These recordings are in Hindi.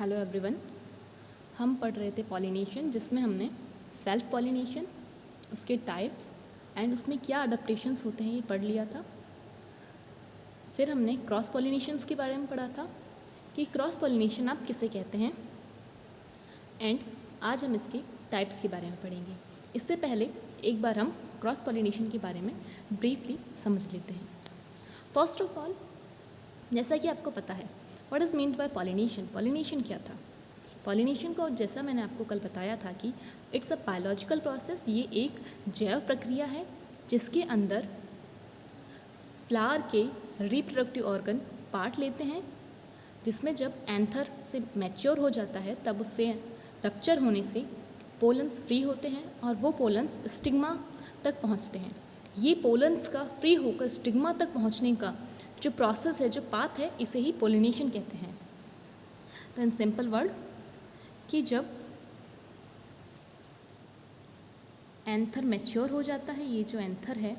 Hello everyone. हम पढ़ रहे थे पॉलिनेशन, जिसमें हमने सेल्फ पॉलिनेशन, उसके टाइप्स एंड उसमें क्या अडेप्टेशंस होते हैं ये पढ़ लिया था। फिर हमने क्रॉस पॉलिनेशंस के बारे में पढ़ा था कि क्रॉस पॉलिनेशन आप किसे कहते हैं, एंड आज हम इसके टाइप्स के बारे में पढ़ेंगे। इससे पहले एक बार हम क्रॉस पॉलिनेशन के बारे में ब्रीफली समझ लेते हैं। फर्स्ट ऑफ ऑल, जैसा कि आपको पता है what is meant by pollination. Pollination क्या था? पॉलिनेशन को जैसा मैंने आपको कल बताया था कि इट्स अ बायोलॉजिकल प्रोसेस। ये एक जैव प्रक्रिया है जिसके अंदर फ्लावर के रिप्रोडक्टिव ऑर्गन पार्ट लेते हैं, जिसमें जब एंथर से मैच्योर हो जाता है तब उससे रप्चर होने से पोलन्स फ्री होते हैं और वो पोलन्स स्टिग्मा तक पहुंचते हैं। ये पोलन्स का फ्री होकर स्टिग्मा तक पहुंचने का जो प्रोसेस है, जो पाथ है, इसे ही पोलिनेशन कहते हैं। तो इन सिंपल वर्ड कि जब एंथर मैच्योर हो जाता है, ये जो एंथर है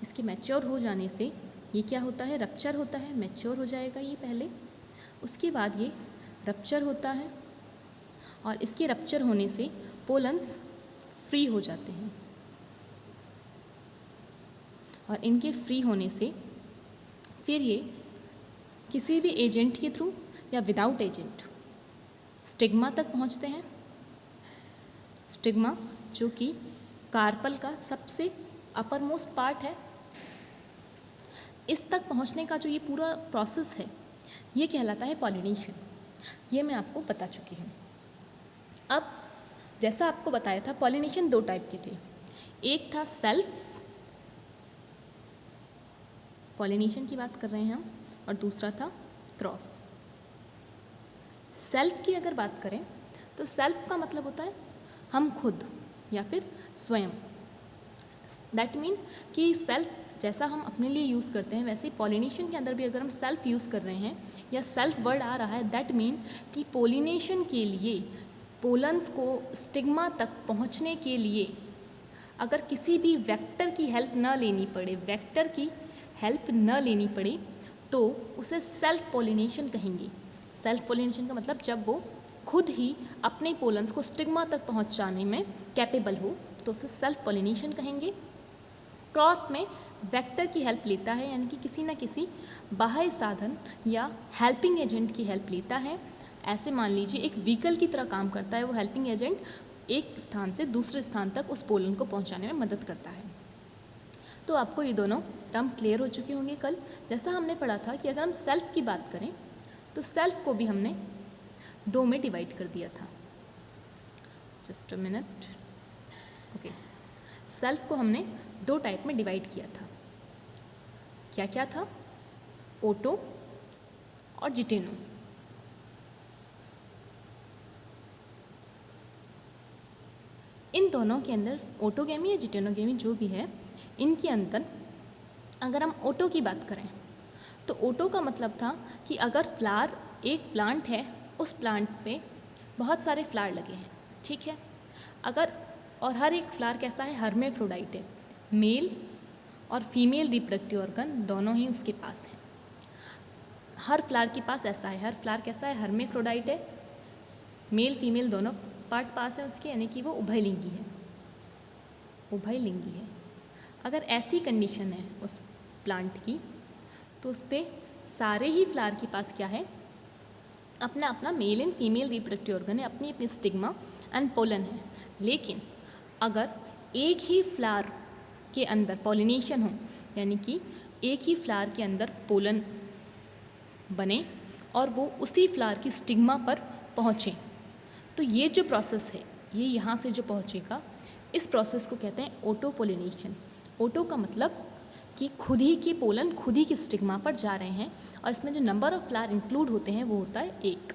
इसके मैच्योर हो जाने से ये क्या होता है, रप्चर होता है। मैच्योर हो जाएगा ये पहले, उसके बाद ये रप्चर होता है और इसके रप्चर होने से पोलन्स फ्री हो जाते हैं और इनके फ्री होने से फिर ये किसी भी एजेंट के थ्रू या विदाउट एजेंट स्टिग्मा तक पहुंचते हैं। स्टिग्मा जो कि कार्पल का सबसे अपर मोस्ट पार्ट है, इस तक पहुंचने का जो ये पूरा प्रोसेस है ये कहलाता है पॉलिनेशन। ये मैं आपको बता चुकी हूँ। अब जैसा आपको बताया था, पॉलिनेशन दो टाइप के थे। एक था सेल्फ पॉलिनेशन की बात कर रहे हैं हम, और दूसरा था क्रॉस। सेल्फ की अगर बात करें तो सेल्फ का मतलब होता है हम खुद या फिर स्वयं। दैट मीन कि सेल्फ जैसा हम अपने लिए यूज़ करते हैं वैसे पॉलिनेशन के अंदर भी अगर हम सेल्फ यूज़ कर रहे हैं या सेल्फ वर्ड आ रहा है, दैट मीन कि पॉलिनेशन के लिए पोलन्स को स्टिग्मा तक पहुंचने के लिए अगर किसी भी वेक्टर की हेल्प न लेनी पड़े, वेक्टर की हेल्प न लेनी पड़े, तो उसे सेल्फ पॉलिनेशन कहेंगे। सेल्फ पॉलिनेशन का मतलब जब वो खुद ही अपने पोलन्स को स्टिग्मा तक पहुंचाने में कैपेबल हो तो उसे सेल्फ पॉलिनेशन कहेंगे। क्रॉस में वेक्टर की हेल्प लेता है, यानी कि किसी न किसी बाह्य साधन या हेल्पिंग एजेंट की हेल्प लेता है। ऐसे मान लीजिए एक व्हीकल की तरह काम करता है वो हेल्पिंग एजेंट, एक स्थान से दूसरे स्थान तक उस पोलन को पहुंचाने में मदद करता है। तो आपको ये दोनों टर्म क्लियर हो चुके होंगे कल। जैसा हमने पढ़ा था कि अगर हम सेल्फ की बात करें तो सेल्फ को भी हमने दो में डिवाइड कर दिया था। Just a minute. Okay, self को हमने दो टाइप में डिवाइड किया था। क्या क्या था? ओटो और जिटेनो। इन दोनों के अंदर ओटोगेमी या जिटेनोगेमी जो भी है, इनके अंदर अगर हम ओटो की बात करें तो ओटो का मतलब था कि अगर फ्लावर, एक प्लांट है, उस प्लांट पे बहुत सारे फ्लावर लगे हैं, ठीक है, अगर, और हर एक फ्लावर कैसा है, हर्मेफ्रोडाइट है, मेल और फीमेल रिप्रोडक्टिव ऑर्गन दोनों ही उसके पास हैं। हर फ्लावर के पास ऐसा है, हर फ्लावर कैसा है, हर्मेफ्रोडाइट है, मेल फीमेल दोनों पार्ट पास है उसके, यानी कि वो उभयलिंगी है, उभयलिंगी है। अगर ऐसी कंडीशन है उस प्लांट की तो उस पर सारे ही फ्लावर के पास क्या है, अपना अपना male and female reproductive organ है, अपनी अपनी स्टिग्मा एंड पोलन है। लेकिन अगर एक ही फ्लावर के अंदर पॉलिनेशन हो, यानी कि एक ही फ्लावर के अंदर पोलन बने और वो उसी फ्लावर की स्टिग्मा पर पहुँचे, तो ये जो प्रोसेस है, ये यहाँ से जो पहुँचेगा, इस प्रोसेस को कहते हैं ओटो पॉलिनेशन। ओटो का मतलब कि खुद ही के पोलन खुद ही की स्टिग्मा पर जा रहे हैं और इसमें जो नंबर ऑफ फ्लावर इंक्लूड होते हैं वो होता है एक।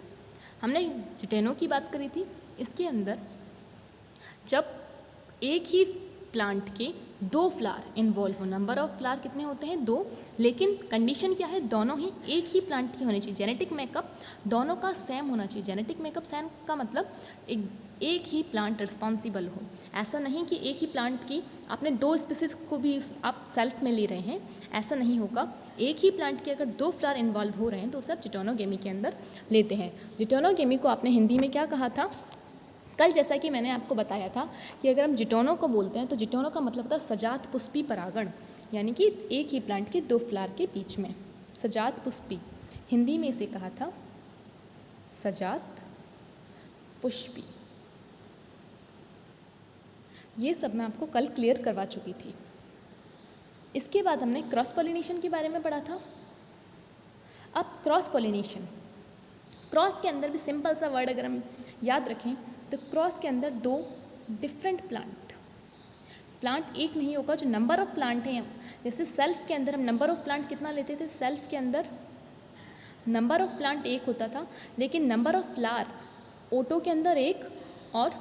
हमने जिटेनो की बात करी थी, इसके अंदर जब एक ही प्लांट के दो फ्लावर इन्वॉल्व हो, नंबर ऑफ फ्लावर कितने होते हैं? 2, लेकिन कंडीशन क्या है? दोनों ही एक ही प्लांट की होनी चाहिए। जेनेटिक मेकअप दोनों का सेम होना चाहिए। जेनेटिक मेकअप सेम का मतलब एक ही प्लांट रिस्पॉन्सिबल हो। ऐसा नहीं कि एक ही प्लांट की आपने 2 स्पीसीज को भी आप सेल्फ में ले रहे हैं, ऐसा नहीं होगा। एक ही प्लांट के अगर 2 फ्लावर इन्वॉल्व हो रहे हैं तो उसे आप जिटोनोगेमी के अंदर लेते हैं। जिटोनोगेमी को आपने हिंदी में क्या कहा था कल? जैसा कि मैंने आपको बताया था कि अगर हम जिटोनो को बोलते हैं तो जिटोनो का मतलब होता है सजात पुष्पी परागण, यानी कि एक ही प्लांट के 2 फ्लावर के बीच में। सजात पुष्पी, हिंदी में इसे कहा था सजात पुष्पी। ये सब मैं आपको कल क्लियर करवा चुकी थी। इसके बाद हमने क्रॉस पॉलिनेशन के बारे में पढ़ा था। अब क्रॉस पॉलिनेशन, क्रॉस के अंदर भी सिंपल सा वर्ड अगर हम याद रखें तो क्रॉस के अंदर 2 डिफरेंट प्लांट एक नहीं होगा। जो नंबर ऑफ प्लांट हैं, जैसे सेल्फ के अंदर हम नंबर ऑफ प्लांट कितना लेते थे? सेल्फ के अंदर नंबर ऑफ प्लांट 1 होता था, लेकिन नंबर ऑफ फ्लावर ओटो के अंदर 1 और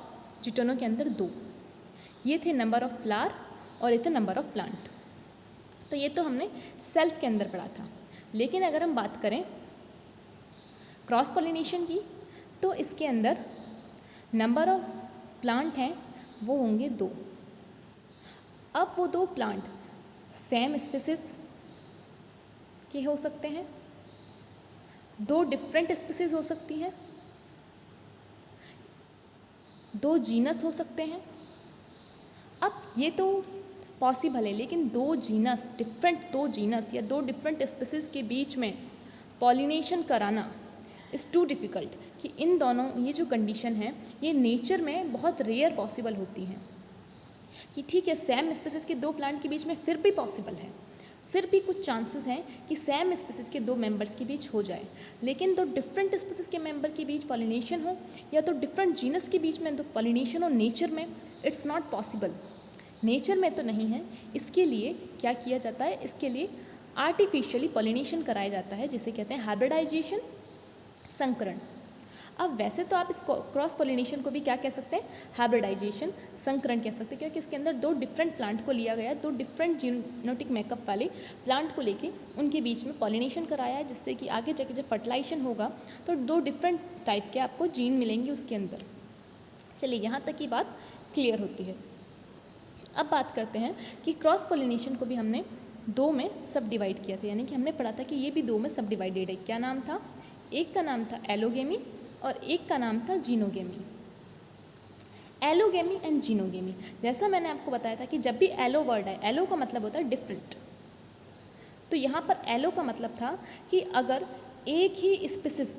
जिटोनो के अंदर 2। ये थे नंबर ऑफ फ्लावर और ये थे नंबर ऑफ प्लांट। तो ये तो हमने सेल्फ के अंदर पढ़ा था। लेकिन अगर हम बात करें क्रॉस पॉलिनेशन की तो इसके अंदर नंबर ऑफ प्लांट हैं वो होंगे 2। अब वो 2 प्लांट सेम स्पीसीज के हो सकते हैं, 2 डिफरेंट स्पीसीज हो सकती हैं, 2 जीनस हो सकते हैं। अब ये तो पॉसिबल है, लेकिन 2 जीनस या 2 डिफरेंट स्पीसीज के बीच में पॉलिनेशन कराना इज़ टू डिफ़िकल्ट। कि इन दोनों, ये जो कंडीशन है ये नेचर में बहुत रेयर पॉसिबल होती हैं। कि ठीक है सेम स्पीसीज के 2 प्लांट के बीच में फिर भी पॉसिबल है, फिर भी कुछ चांसेस हैं कि सेम स्पीसीज के 2 मेंबर्स के बीच हो जाए, लेकिन 2 डिफरेंट स्पीसीज के मेंबर के बीच पॉलिनेशन हो या तो डिफरेंट जीनस के बीच में तो पॉलिनेशन हो नेचर में, इट्स नॉट पॉसिबल। नेचर में तो नहीं है। इसके लिए क्या किया जाता है? इसके लिए आर्टिफिशियली पॉलिनेशन कराया जाता है, जिसे कहते हैं हाइब्रिडाइजेशन, संकरण। अब वैसे तो आप इस क्रॉस पॉलिनेशन को भी क्या कह सकते हैं? हाइब्रिडाइजेशन, संकरण कह सकते हैं, क्योंकि इसके अंदर 2 डिफरेंट प्लांट को लिया गया है, 2 डिफरेंट जीनोटिक मेकअप वाले प्लांट को लेके उनके बीच में पॉलिनेशन कराया है, जिससे कि आगे जाके जब फर्टिलाइजेशन होगा तो 2 डिफरेंट टाइप के आपको जीन मिलेंगे उसके अंदर। चलिए यहाँ तक की बात क्लियर होती है। अब बात करते हैं कि क्रॉस पॉलिनेशन को भी हमने 2 में सब डिवाइड किया था, यानी कि हमने पढ़ा था कि ये भी 2 में सब डिवाइडेड है। क्या नाम था? एक का नाम था एलोगेमी और एक का नाम था जीनोगेमी। एलोगेमी एंड जीनोगेमी, जैसा मैंने आपको बताया था कि जब भी एलो वर्ड है, एलो का मतलब होता है डिफरेंट, तो यहाँ पर एलो का मतलब था कि अगर एक ही स्पीसीज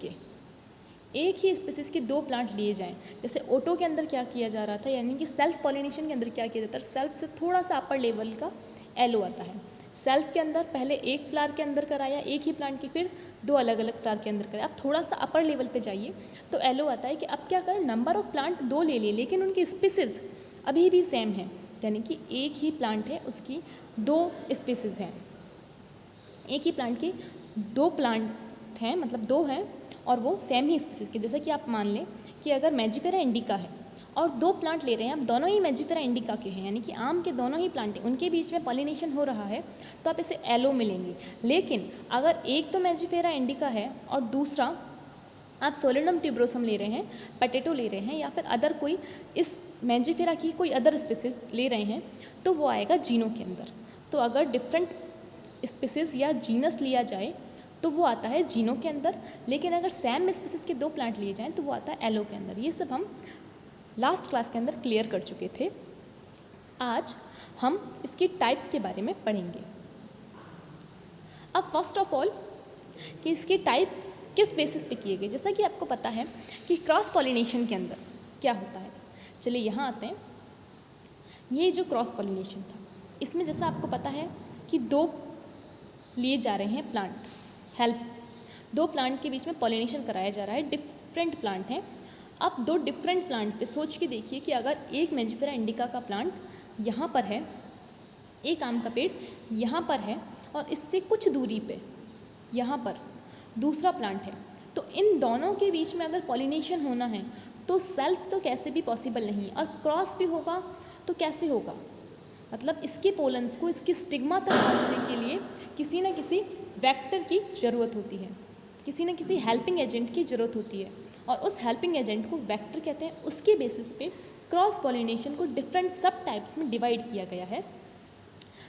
के 2 प्लांट लिए जाएं, जैसे ओटो के अंदर क्या किया जा रहा था, यानी कि सेल्फ पॉलिनेशन के अंदर क्या किया जाता है? सेल्फ से थोड़ा सा अपर लेवल का एलो आता है। सेल्फ के अंदर पहले एक फ्लावर के अंदर कराया, एक ही प्लांट की, फिर 2 अलग अलग फ्लावर के अंदर कराया। अब थोड़ा सा अपर लेवल पे जाइए तो एलो आता है कि अब क्या करें, नंबर ऑफ प्लांट 2 ले लिए, लेकिन उनकी स्पीसीज अभी भी सेम है, यानी कि एक ही प्लांट है उसकी 2 स्पीसीज हैं। एक ही प्लांट के 2 प्लांट हैं, मतलब 2 हैं और वो सेम ही स्पीसीज के। जैसे कि आप मान लें कि अगर मैजिफेरा इंडिका है और 2 प्लांट ले रहे हैं, आप दोनों ही मैजिफेरा इंडिका के हैं, यानी कि आम के दोनों ही प्लांट हैं, उनके बीच में पॉलिनेशन हो रहा है, तो आप इसे एलो मिलेंगे। लेकिन अगर एक तो मैजिफेरा इंडिका है और दूसरा आप सोलेनम ट्यूबरोसम ले रहे हैं, पटेटो ले रहे हैं, या फिर अदर कोई इस मैजिफेरा की कोई अदर स्पीसीज ले रहे हैं, तो वो आएगा जीनो के अंदर। तो अगर डिफरेंट स्पीसीज या जीनस लिया जाए तो वो आता है जीनो के अंदर, लेकिन अगर सेम स्पीसीज के 2 प्लांट लिए जाएँ तो वो आता है एलो के अंदर। ये सब हम लास्ट क्लास के अंदर क्लियर कर चुके थे। आज हम इसकी टाइप्स के बारे में पढ़ेंगे। अब फर्स्ट ऑफ ऑल कि इसके टाइप्स किस बेसिस पे किए गए। जैसा कि आपको पता है कि क्रॉस पॉलिनेशन के अंदर क्या होता है। चलिए यहाँ आते हैं। ये जो क्रॉस पॉलिनेशन था, इसमें जैसा आपको पता है कि 2 लिए जा रहे हैं प्लांट, 2 प्लांट के बीच में पॉलिनेशन कराया जा रहा है, डिफरेंट प्लांट हैं। अब 2 डिफरेंट प्लांट पे सोच के देखिए कि अगर एक मैजिफेरा इंडिका का प्लांट यहाँ पर है, एक आम का पेड़ यहाँ पर है और इससे कुछ दूरी पे यहाँ पर दूसरा प्लांट है, तो इन दोनों के बीच में अगर पॉलिनेशन होना है तो सेल्फ तो कैसे भी पॉसिबल नहीं, और क्रॉस भी होगा तो कैसे होगा? मतलब इसके पोलन्स को इसकी स्टिग्मा तक पहुंचने के लिए किसी न किसी वेक्टर की ज़रूरत होती है, किसी न किसी हेल्पिंग एजेंट की ज़रूरत होती है, और उस हेल्पिंग एजेंट को वेक्टर कहते हैं। उसके बेसिस पे क्रॉस पॉलिनेशन को डिफरेंट सब टाइप्स में डिवाइड किया गया है।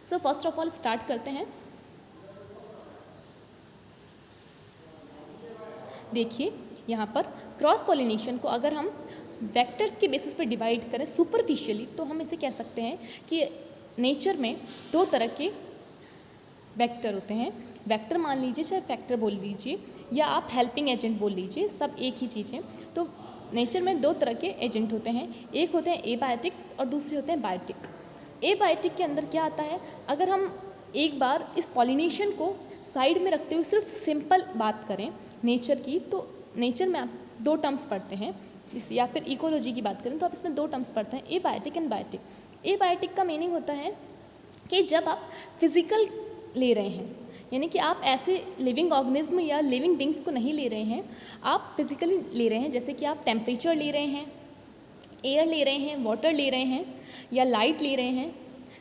So first of all start करते हैं। देखिए यहाँ पर क्रॉस पॉलिनेशन को अगर हम वेक्टर्स के बेसिस पे डिवाइड करें सुपरफिशियली, तो हम इसे कह सकते हैं कि नेचर में दो तरह के वेक्टर होते हैं। वेक्टर मान लीजिए, चाहे फैक्टर बोल लीजिए, या आप हेल्पिंग एजेंट बोल लीजिए, सब एक ही चीज़ है। तो नेचर में दो तरह के एजेंट होते हैं, एक होते हैं एबायोटिक और दूसरे होते हैं बायोटिक। एबायोटिक के अंदर क्या आता है, अगर हम एक बार इस पॉलिनेशन को साइड में रखते हुए सिर्फ सिंपल बात करें नेचर की, तो नेचर में आप दो टर्म्स पढ़ते हैं, या फिर इकोलॉजी की बात करें तो आप इसमें दो टर्म्स पढ़ते हैं, एबायोटिक एंड बायोटिक। एबायोटिक का मीनिंग होता है कि जब आप फिजिकल ले रहे हैं, यानी कि आप ऐसे लिविंग ऑर्गेनिज्म या लिविंग बींग्स को नहीं ले रहे हैं, आप फिजिकली ले रहे हैं, जैसे कि आप टेम्परेचर ले रहे हैं, एयर ले रहे हैं, वाटर ले रहे हैं, या लाइट ले रहे हैं,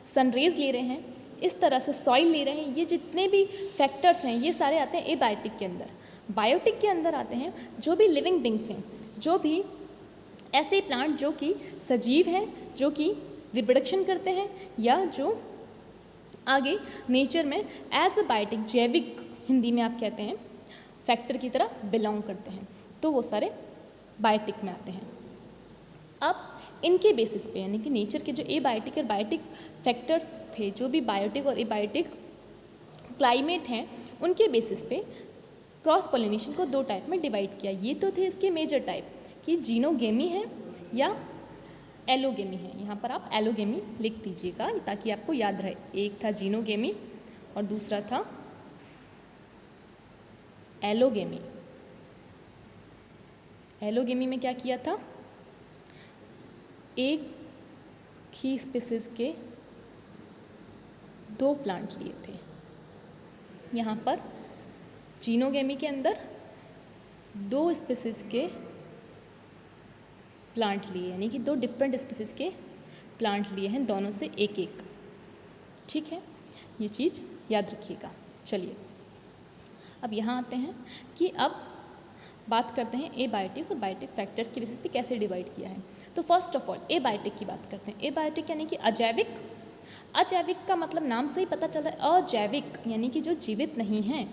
सनरेज ले रहे हैं, इस तरह से सॉइल ले रहे हैं। ये जितने भी फैक्टर्स हैं ये सारे आते हैं एबायोटिक के अंदर। बायोटिक के अंदर आते हैं जो भी लिविंग बींग्स हैं, जो भी ऐसे प्लांट जो कि सजीव हैं, जो कि रिप्रोडक्शन करते हैं, या जो आगे नेचर में एज अ बायोटिक, जैविक हिंदी में आप कहते हैं, फैक्टर की तरह बिलोंग करते हैं, तो वो सारे बायोटिक में आते हैं। अब इनके बेसिस पे, यानी कि नेचर के जो एबायोटिक और बायोटिक फैक्टर्स थे, जो भी बायोटिक और एबायोटिक क्लाइमेट हैं, उनके बेसिस पे क्रॉस पॉलिनेशन को दो टाइप में डिवाइड किया। ये तो थे इसके मेजर टाइप कि जीनोगेमी है या एलोगेमी है। यहाँ पर आप एलोगेमी लिख दीजिएगा ताकि आपको याद रहे। एक था जीनोगेमी और दूसरा था एलोगेमी। एलोगेमी में क्या किया था, एक ही स्पीसीज के दो प्लांट लिए थे। यहाँ पर जीनोगेमी के अंदर दो स्पीसीज के प्लांट लिए, यानी कि दो डिफरेंट स्पीसीज के प्लांट लिए हैं, दोनों से एक एक। ठीक है, ये चीज़ याद रखिएगा। चलिए अब यहाँ आते हैं कि अब बात करते हैं एबायोटिक और बायोटिक फैक्टर्स के बेसिस पे कैसे डिवाइड किया है। तो फर्स्ट ऑफ ऑल एबायोटिक की बात करते हैं। एबायोटिक यानी कि अजैविक। अजैविक का मतलब नाम से ही पता चल रहा है, अजैविक यानी कि जो जीवित नहीं हैं।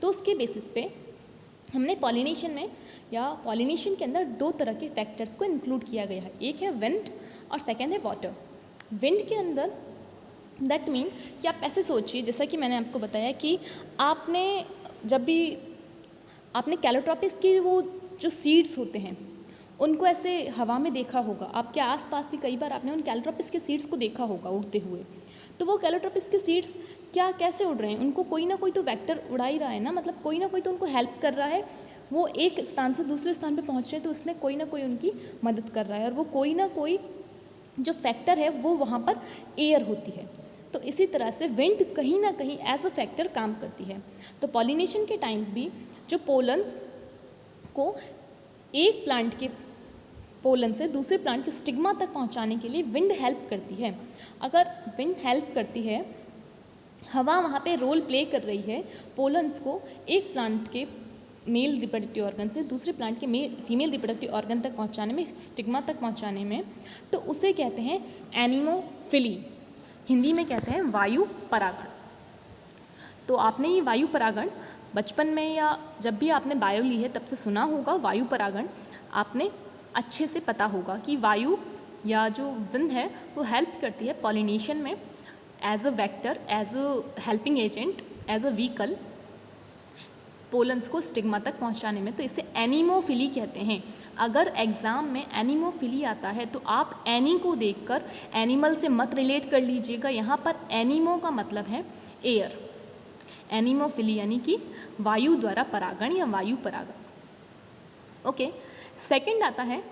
तो उसके बेसिस पे हमने पॉलिनेशन में या पॉलिनेशन के अंदर दो तरह के फैक्टर्स को इंक्लूड किया गया है, एक है विंड और सेकेंड है वाटर। विंड के अंदर दैट मीन कि आप ऐसे सोचिए, जैसा कि मैंने आपको बताया कि आपने जब भी आपने कैलोट्रोपिस की वो जो सीड्स होते हैं उनको ऐसे हवा में देखा होगा, आपके आसपास भी कई बार आपने उन कैलोट्रोपिस के सीड्स को देखा होगा उड़ते हुए। तो वो कैलोट्रोपिस के सीड्स क्या कैसे उड़ रहे हैं, उनको कोई ना कोई तो वेक्टर उड़ा ही रहा है ना, मतलब कोई ना कोई तो उनको हेल्प कर रहा है, वो एक स्थान से दूसरे स्थान पे पहुँच रहे हैं, तो उसमें कोई ना कोई उनकी मदद कर रहा है, और वो कोई ना कोई जो फैक्टर है वो वहाँ पर एयर होती है। तो इसी तरह से विंड कहीं ना कहीं एज अ फैक्टर काम करती है। तो पॉलिनेशन के टाइम भी जो पोलन्स को एक प्लांट के पोलन से दूसरे प्लांट के स्टिग्मा तक पहुंचाने के लिए विंड हेल्प करती है। अगर विंड हेल्प करती है, हवा वहाँ पे रोल प्ले कर रही है पोलन्स को एक प्लांट के मेल रिप्रोडक्टिव ऑर्गन से दूसरे प्लांट के फीमेल रिप्रोडक्टिव ऑर्गन तक पहुंचाने में, स्टिग्मा तक पहुंचाने में, तो उसे कहते हैं एनिमोफिली। हिंदी में कहते हैं वायु परागण। तो आपने ये वायु परागण बचपन में या जब भी आपने बायो ली है तब से सुना होगा। वायु परागण आपने अच्छे से पता होगा कि वायु या जो विंड है वो हेल्प करती है पॉलिनेशन में as a vector, as a helping agent, as a vehicle pollens को स्टिग्मा तक पहुंचाने में। तो इसे एनिमोफिली कहते हैं। अगर एग्ज़ाम में एनिमोफिली आता है तो आप एनी को देखकर एनिमल से मत रिलेट कर लीजिएगा। यहाँ पर एनिमो का मतलब है एयर, एनिमोफिली यानी कि वायु द्वारा परागण या वायु परागण। ओके, सेकंड आता है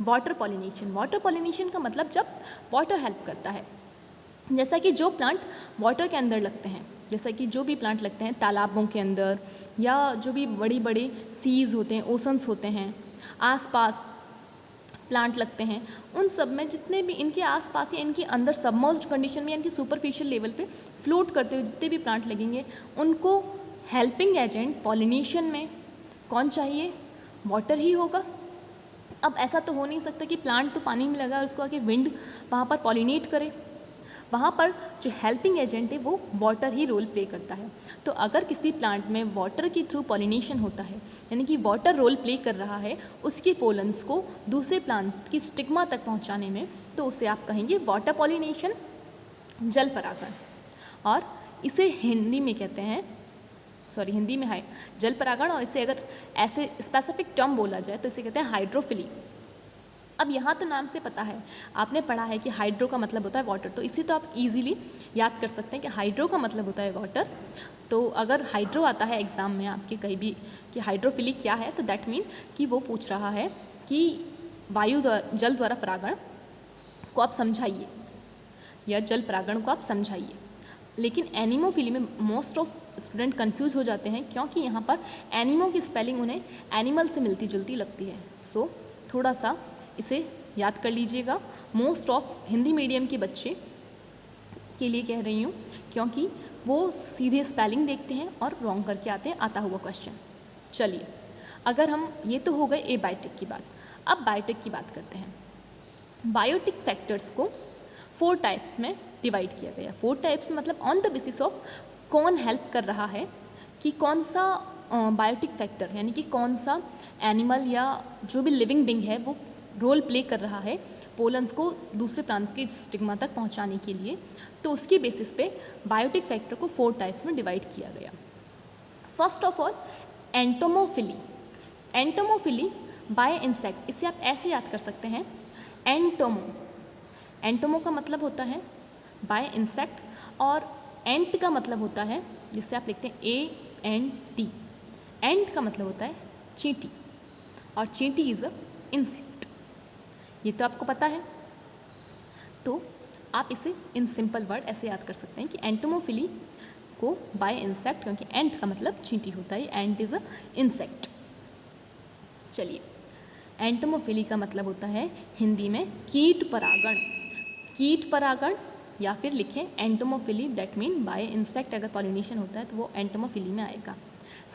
वाटर पॉलिनेशन। वाटर पॉलिनेशन का मतलब जब वाटर हेल्प करता है, जैसा कि जो प्लांट वाटर के अंदर लगते हैं, जैसा कि जो भी प्लांट लगते हैं तालाबों के अंदर, या जो भी बड़ी बड़ी सीज होते हैं, ओशंस होते हैं, आसपास प्लांट लगते हैं, उन सब में जितने भी इनके आसपास या इनके अंदर सबमर्ज्ड कंडीशन में या इनकी सुपरफिशियल लेवल पे फ्लोट करते हुए जितने भी प्लांट लगेंगे, उनको हेल्पिंग एजेंट पॉलिनेशन में कौन चाहिए? वाटर ही होगा। अब ऐसा तो हो नहीं सकता कि प्लांट तो पानी में लगा और उसको आके विंड वहाँ पर पॉलिनेट करे। वहाँ पर जो हेल्पिंग एजेंट है वो वाटर ही रोल प्ले करता है। तो अगर किसी प्लांट में वाटर के थ्रू पॉलिनेशन होता है, यानी कि वाटर रोल प्ले कर रहा है उसके पोलन्स को दूसरे प्लांट की स्टिग्मा तक पहुँचाने में, तो उसे आप कहेंगे वाटर पॉलिनेशन, जल परागण। और इसे हिंदी में कहते हैं, हिंदी में जल परागण, और इसे अगर ऐसे स्पेसिफिक टर्म बोला जाए तो इसे कहते हैं हाइड्रोफिली। अब यहाँ तो नाम से पता है, आपने पढ़ा है कि हाइड्रो का मतलब होता है वाटर, तो इसे तो आप इजीली याद कर सकते हैं कि हाइड्रो का मतलब होता है वाटर। तो अगर हाइड्रो आता है एग्ज़ाम में आपके कहीं भी कि हाइड्रोफिली क्या है, तो दैट मीन कि वो पूछ रहा है कि जल द्वारा परागण को आप समझाइए या जल परागण को आप समझाइए। लेकिन एनिमोफिली में मोस्ट ऑफ स्टूडेंट कंफ्यूज हो जाते हैं, क्योंकि यहाँ पर एनिमो की स्पेलिंग उन्हें एनिमल से मिलती जुलती लगती है। सो थोड़ा सा इसे याद कर लीजिएगा। मोस्ट ऑफ हिंदी मीडियम के बच्चे के लिए कह रही हूँ, क्योंकि वो सीधे स्पेलिंग देखते हैं और रॉन्ग करके आते हैं आता हुआ क्वेश्चन। चलिए, अगर हम, ये तो हो गए एबायोटिक की बात, अब बायोटिक की बात करते हैं। बायोटिक फैक्टर्स को 4 टाइप्स में डिवाइड किया गया। 4 टाइप्स में मतलब ऑन द बेसिस ऑफ कौन हेल्प कर रहा है कि कौन सा बायोटिक फैक्टर, यानी कि कौन सा एनिमल या जो भी लिविंग बिंग है वो रोल प्ले कर रहा है पोलन्स को दूसरे प्लांट्स की स्टिग्मा तक पहुंचाने के लिए, तो उसके बेसिस पे बायोटिक फैक्टर को 4 टाइप्स में डिवाइड किया गया। First of all entomophily. Entomophily bye insect, इसे आप ऐसे याद कर सकते हैं, एंटोमो का मतलब होता है बाय इंसेक्ट, और एंट का मतलब होता है, जिससे आप लिखते हैं ANT, एंट का मतलब होता है चींटी, और चींटी इज़ अ इंसेक्ट। ये तो आपको पता है। तो आप इसे इन सिंपल वर्ड ऐसे याद कर सकते हैं कि एंटोमोफिली को बाय इंसेक्ट, क्योंकि एंट का मतलब चींटी होता है, एंट इज़ अ इंसेक्ट। चलिए, एंटोमोफिली का मतलब होता है हिंदी में कीट परागण। कीट परागण, या फिर लिखें entomophily, that mean by insect अगर पॉलिनेशन होता है तो वो एंटोमोफिली में आएगा।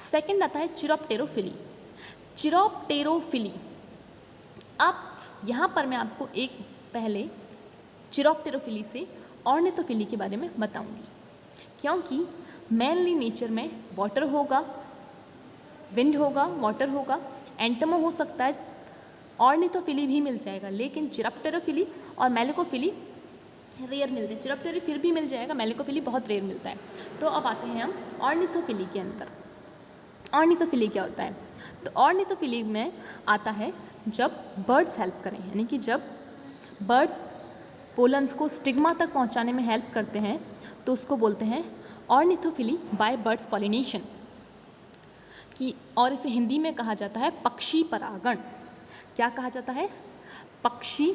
सेकंड आता है चिरोप्टेरोफिली। चिरोप्टेरोफिली, अब यहाँ पर मैं आपको एक पहले चिरोप्टेरोफिली से ऑर्निथोफिली के बारे में बताऊंगी, क्योंकि मेनली नेचर में वाटर होगा, विंड होगा, वाटर होगा, एंटोमो हो सकता है, ऑर्निथोफिली भी मिल जाएगा, लेकिन चिरोप्टेरोफिली और मेलिकोफिली रेयर मिलते हैं। चिरोप्टेरोफिली फिर भी मिल जाएगा, मेलिकोफिली बहुत रेयर मिलता है। तो अब आते हैं हम ऑर्निथोफिली के अंदर। ऑर्निथोफिली क्या होता है? तो ऑर्निथोफिली में आता है जब बर्ड्स हेल्प करें, यानी कि जब बर्ड्स पोलन्स को स्टिग्मा तक पहुंचाने में हेल्प करते हैं, तो उसको बोलते हैं ऑर्निथोफिली बाय बर्ड्स पॉलिनेशन की, और इसे हिंदी में कहा जाता है पक्षी परागण। क्या कहा जाता है? पक्षी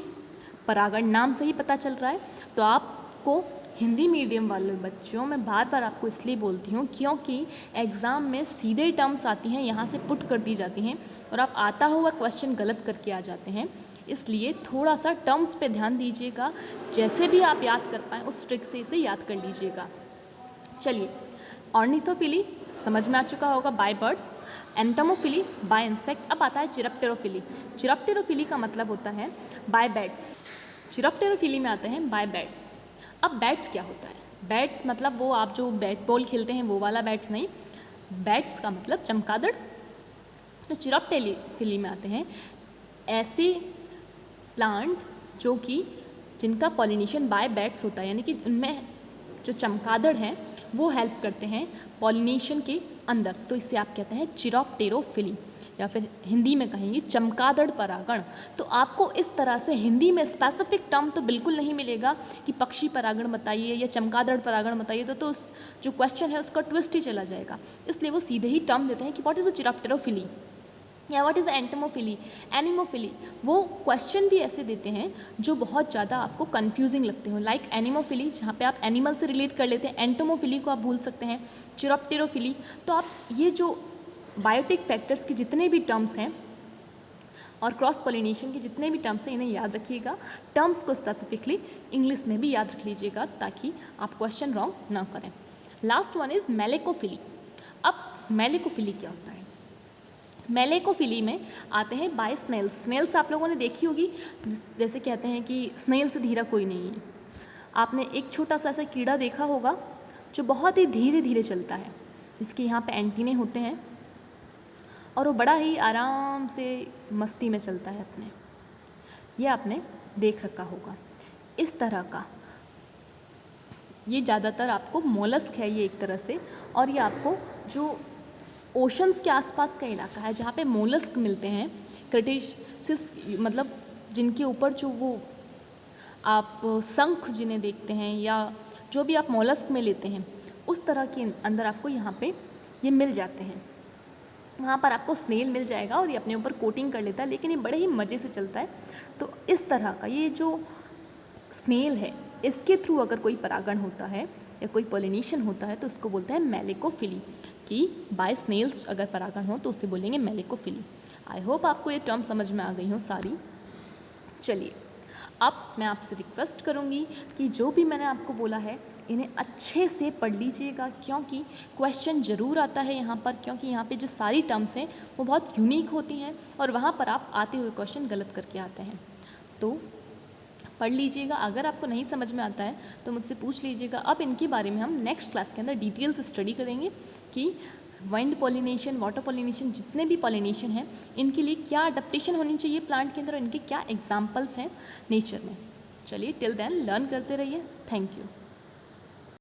परागण। नाम से ही पता चल रहा है। तो आपको हिंदी मीडियम वाले बच्चों, मैं बार बार आपको इसलिए बोलती हूँ क्योंकि एग्ज़ाम में सीधे टर्म्स आती हैं, यहाँ से पुट कर दी जाती हैं, और आप आता हुआ क्वेश्चन गलत करके आ जाते हैं। इसलिए थोड़ा सा टर्म्स पे ध्यान दीजिएगा, जैसे भी आप याद कर पाएँ उस ट्रिक से इसे याद कर लीजिएगा। चलिए, ऑर्निथोफिली समझ में आ चुका होगा bye birds, entomophily bye insect. अब आता है चिरोप्टेरोफिली। चिरोप्टेरोफिली का मतलब होता है बाय बैट्स। चिरोप्टेरोफिली में आते हैं बाय बैट्स। अब बैट्स क्या होता है? बैट्स मतलब वो आप जो बैट बॉल खेलते हैं वो वाला बैट्स नहीं, बैट्स का मतलब चमगादड़। तो चिरोप्टेरोफिली में आते हैं ऐसे प्लांट जो कि जिनका पॉलिनेशन बाय बैट्स होता है, यानी कि उनमें जो चमगादड़ हैं वो हेल्प करते हैं पॉलिनेशन के अंदर, तो इससे आप कहते हैं चिरोप्टेरोफिली, या फिर हिंदी में कहेंगे चमगादड़ परागण। तो आपको इस तरह से हिंदी में स्पेसिफिक टर्म तो बिल्कुल नहीं मिलेगा कि पक्षी परागण बताइए या चमगादड़ परागण बताइए, तो उस जो क्वेश्चन है उसका ट्विस्ट ही चला जाएगा। इसलिए वो सीधे ही टर्म देते हैं कि व्हाट इज़ अ चिरोप्टेरोफिली या व्हाट इज़ एंटोमोफिली, एनिमोफिली। वो क्वेश्चन भी ऐसे देते हैं जो बहुत ज़्यादा आपको कंफ्यूजिंग लगते हो, लाइक एनिमोफिली जहाँ पे आप एनिमल से रिलेट कर लेते हैं, एंटोमोफिली को आप भूल सकते हैं, चिरोप्टेरोफिली। तो आप ये जो बायोटिक फैक्टर्स के जितने भी टर्म्स हैं और क्रॉस पॉलिनेशन के जितने भी टर्म्स हैं इन्हें याद रखिएगा। टर्म्स को स्पेसिफिकली इंग्लिश में भी याद रख लीजिएगा ताकि आप क्वेश्चन रॉन्ग ना करें। Last one is malacophily. अब मेलेकोफिली क्या होता है? मेलेकोफिली में आते हैं बाय स्नेल्स। स्नेल्स आप लोगों ने देखी होगी, जैसे कहते हैं कि स्नेल से धीरा कोई नहीं है। आपने एक छोटा सा ऐसा कीड़ा देखा होगा जो बहुत ही धीरे धीरे चलता है, जिसके यहाँ पे एंटीने होते हैं और वो बड़ा ही आराम से मस्ती में चलता है अपने। ये आपने देख रखा होगा इस तरह का। ये ज़्यादातर आपको मोलस्क है ये एक तरह से, और ये आपको जो ओशंस के आसपास का इलाका है जहाँ पे मोलस्क मिलते हैं, क्रेटेशियस मतलब जिनके ऊपर जो वो आप शंख जिन्हें देखते हैं या जो भी आप मोलस्क में लेते हैं उस तरह के अंदर आपको यहाँ पे ये मिल जाते हैं। वहाँ पर आपको स्नेल मिल जाएगा और ये अपने ऊपर कोटिंग कर लेता है, लेकिन ये बड़े ही मज़े से चलता है। तो इस तरह का ये जो स्नेल है इसके थ्रू अगर कोई परागण होता है या कोई पॉलिनेशन होता है तो उसको बोलते हैं मेलेकोफिली, कि बाय स्नेल्स अगर परागण हो तो उसे बोलेंगे मेलेकोफिली। आई होप आपको ये टर्म समझ में आ गई हो सारी। चलिए अब मैं आपसे रिक्वेस्ट करूँगी कि जो भी मैंने आपको बोला है इन्हें अच्छे से पढ़ लीजिएगा, क्योंकि क्वेश्चन ज़रूर आता है यहाँ पर, क्योंकि यहाँ पे जो सारी टर्म्स हैं वो बहुत यूनिक होती हैं और वहाँ पर आप आते हुए क्वेश्चन गलत करके आते हैं। तो पढ़ लीजिएगा। अगर आपको नहीं समझ में आता है तो मुझसे पूछ लीजिएगा। अब इनके बारे में हम नेक्स्ट क्लास के अंदर डिटेल से स्टडी करेंगे कि वाइंड पॉलिनेशन, वाटर पॉलिनेशन, जितने भी पॉलिनेशन हैं इनके लिए क्या अडेप्टेशन होनी चाहिए प्लांट के अंदर और इनके क्या एग्जाम्पल्स हैं नेचर में। चलिए टिल देन लर्न करते रहिए। Thank you.